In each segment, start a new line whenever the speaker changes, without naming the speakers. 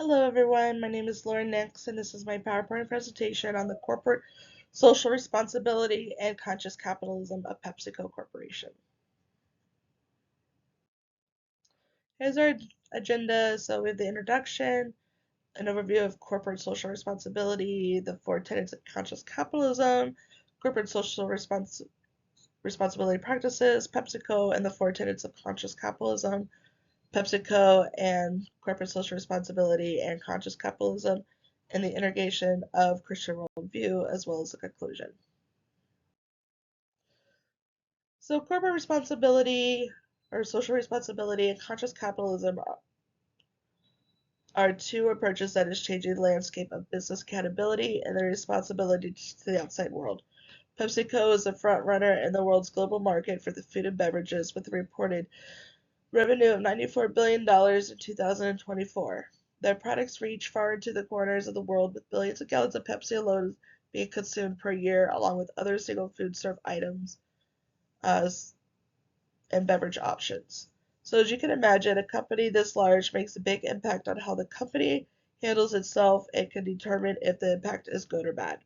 Hello everyone, my name is Lauren Nix and this is my PowerPoint presentation on the corporate social responsibility and conscious capitalism of PepsiCo Corporation. Here's our agenda. So we have the introduction, an overview of corporate social responsibility, the four tenets of conscious capitalism, corporate social responsibility practices, PepsiCo, and the four tenets of conscious capitalism, PepsiCo and corporate social responsibility and conscious capitalism, and the integration of Christian worldview, as well as the conclusion. So corporate responsibility or social responsibility and conscious capitalism are two approaches that is changing the landscape of business accountability and their responsibility to the outside world. PepsiCo is a front runner in the world's global market for the food and beverages with a reported revenue of $94 billion in 2024. Their products reach far into the corners of the world, with billions of gallons of Pepsi alone being consumed per year, along with other single food serve items uh, and beverage options. So, as you can imagine, a company this large makes a big impact on how the company handles itself and can determine if the impact is good or bad.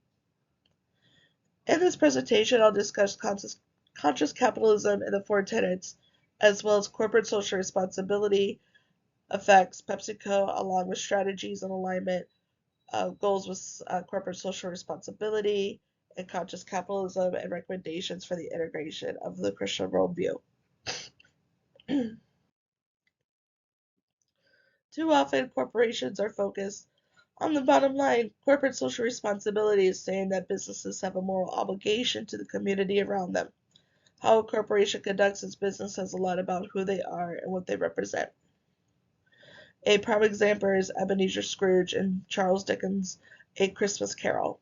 In this presentation, I'll discuss conscious capitalism and the four tenets, as well as corporate social responsibility, affects PepsiCo, along with strategies and alignment of goals with corporate social responsibility and conscious capitalism, and recommendations for the integration of the Christian worldview. Too often, corporations are focused on the bottom line. Corporate social responsibility is saying that businesses have a moral obligation to the community around them. How a corporation conducts its business says a lot about who they are and what they represent. A prime example is Ebenezer Scrooge in Charles Dickens' A Christmas Carol.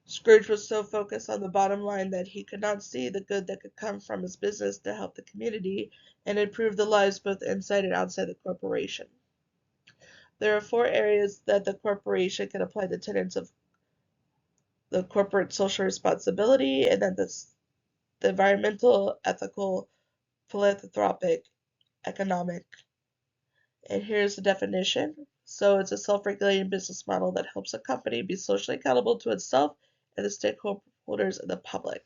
Scrooge was so focused on the bottom line that he could not see the good that could come from his business to help the community and improve the lives both inside and outside the corporation. There are four areas that the corporation can apply the tenets of the corporate social responsibility, and then the environmental, ethical, philanthropic, economic. And here's the definition. So it's a self-regulating business model that helps a company be socially accountable to itself and the stakeholders and the public.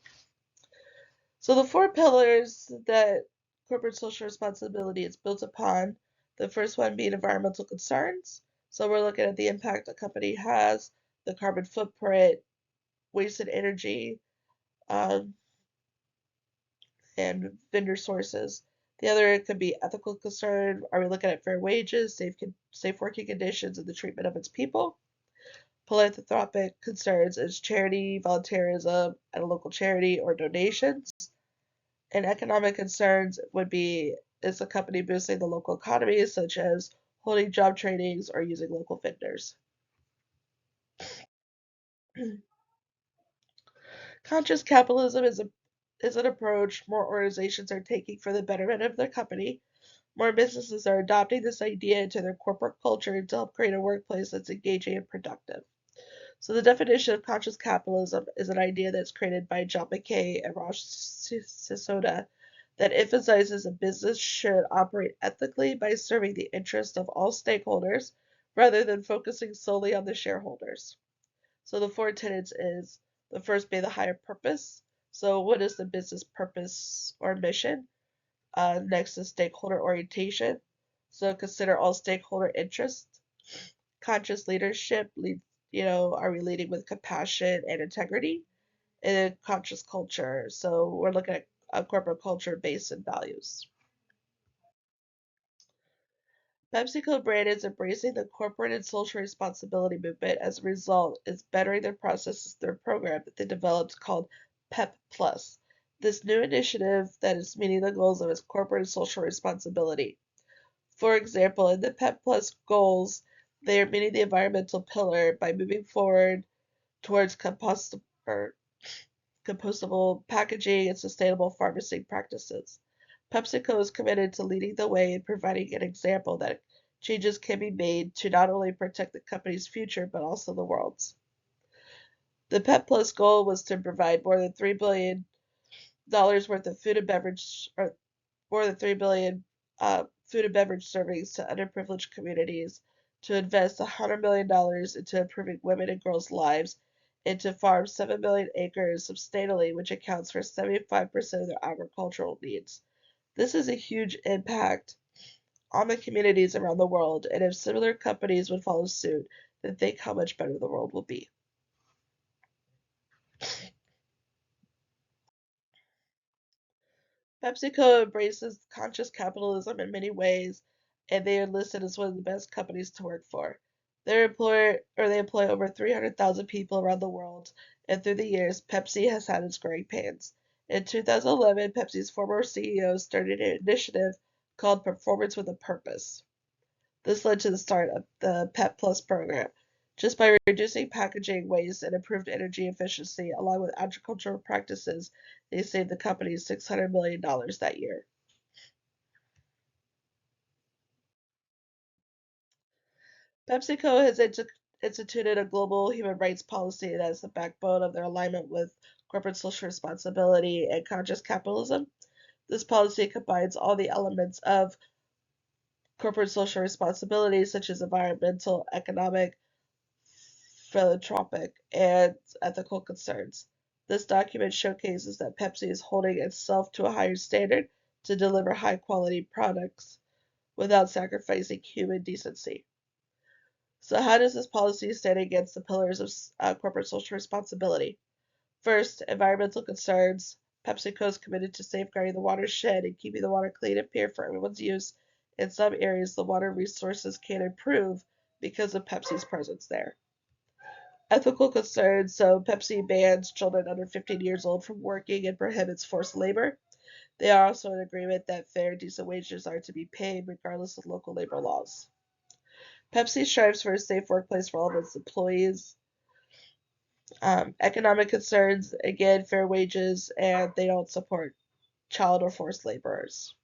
So the four pillars that corporate social responsibility is built upon, the first one being environmental concerns. So we're looking at the impact a company has, the carbon footprint, wasted energy, um, and vendor sources. The other could be ethical concern. Are we looking at fair wages, safe working conditions, and the treatment of its people? Philanthropic concerns is charity, volunteerism at a local charity, or donations. And economic concerns would be, is the company boosting the local economy, such as holding job trainings or using local vendors? Conscious capitalism is an approach more organizations are taking for the betterment of their company. More businesses are adopting this idea into their corporate culture to help create a workplace that's engaging and productive. So the definition of conscious capitalism is an idea that's created by John McKay and Raj Sisodia that emphasizes a business should operate ethically by serving the interests of all stakeholders rather than focusing solely on the shareholders. So the four tenets is the first being the higher purpose. So what is the business purpose or mission? Next is stakeholder orientation. So consider all stakeholder interests. Conscious leadership leads, are we leading with compassion and integrity? And then conscious culture. So we're looking at a corporate culture based in values. PepsiCo brand is embracing the corporate and social responsibility movement. As a result, is bettering their processes through a program that they developed called PEP Plus. This new initiative that is meeting the goals of its corporate and social responsibility. For example, in the PEP Plus goals, they are meeting the environmental pillar by moving forward towards compostable packaging and sustainable farming practices. PepsiCo is committed to leading the way and providing an example that changes can be made to not only protect the company's future but also the world's. The PEP Plus goal was to provide more than $3 billion worth of food and beverage, or more than 3 billion food and beverage servings to underprivileged communities to invest $100 million into improving women and girls' lives and to farm 7 million acres sustainably, which accounts for 75% of their agricultural needs. This is a huge impact on the communities around the world, and if similar companies would follow suit, then think how much better the world will be. PepsiCo embraces conscious capitalism in many ways, and they are listed as one of the best companies to work for. They employ over 300,000 people around the world, and through the years, Pepsi has had its growing pains. In 2011, Pepsi's former CEO started an initiative called Performance with a Purpose. This led to the start of the Pep Plus program. Just by reducing packaging waste and improved energy efficiency, along with agricultural practices, they saved the company $600 million that year. PepsiCo has instituted a global human rights policy that is the backbone of their alignment with corporate social responsibility and conscious capitalism. This policy combines all the elements of corporate social responsibility, such as environmental, economic, philanthropic, and ethical concerns. This document showcases that Pepsi is holding itself to a higher standard to deliver high quality products without sacrificing human decency. So, how does this policy stand against the pillars of corporate social responsibility? First, environmental concerns. PepsiCo is committed to safeguarding the watershed and keeping the water clean and pure for everyone's use. In some areas, the water resources can improve because of Pepsi's presence there. Ethical concerns. So Pepsi bans children under 15 years old from working and prohibits forced labor. They are also in agreement that fair and decent wages are to be paid regardless of local labor laws. Pepsi strives for a safe workplace for all of its employees. Economic concerns, again, fair wages, and they don't support child or forced laborers.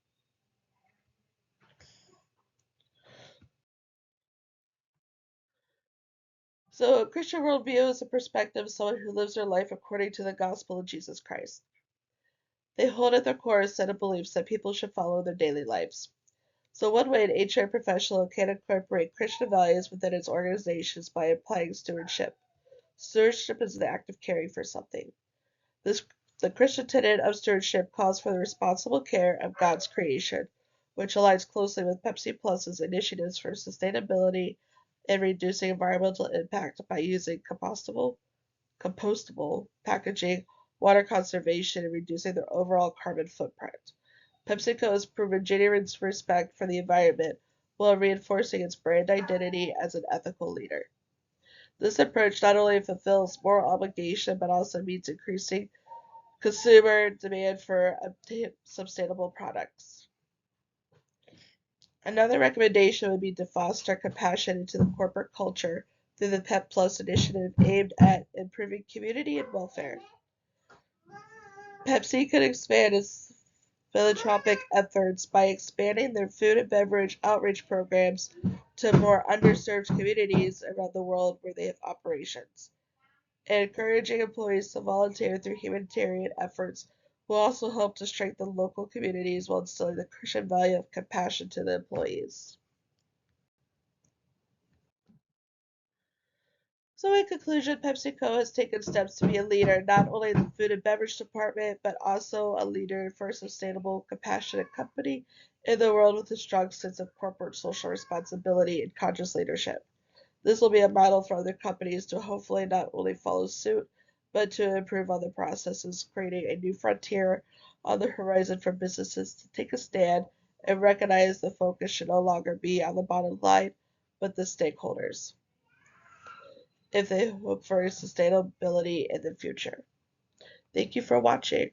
So, a Christian worldview is a perspective of someone who lives their life according to the gospel of Jesus Christ. They hold at their core a set of beliefs that people should follow in their daily lives. So one way an HR professional can incorporate Christian values within its organization is by applying stewardship. Stewardship is the act of caring for something. This, the Christian tenet of stewardship calls for the responsible care of God's creation, which aligns closely with Pepsi Plus's initiatives for sustainability and reducing environmental impact by using compostable packaging, water conservation, and reducing their overall carbon footprint. PepsiCo has proven genuine respect for the environment while reinforcing its brand identity as an ethical leader. This approach not only fulfills moral obligation but also meets increasing consumer demand for sustainable products. Another recommendation would be to foster compassion into the corporate culture through the PEP Plus initiative aimed at improving community and welfare. Pepsi could expand its philanthropic efforts by expanding their food and beverage outreach programs to more underserved communities around the world where they have operations. And encouraging employees to volunteer through humanitarian efforts will also help to strengthen local communities while instilling the Christian value of compassion to the employees. So in conclusion, PepsiCo has taken steps to be a leader not only in the food and beverage department, but also a leader for a sustainable, compassionate company in the world with a strong sense of corporate social responsibility and conscious leadership. This will be a model for other companies to hopefully not only follow suit, but to improve on the processes, creating a new frontier on the horizon for businesses to take a stand and recognize the focus should no longer be on the bottom line, but the stakeholders if they hope for sustainability in the future. Thank you for watching.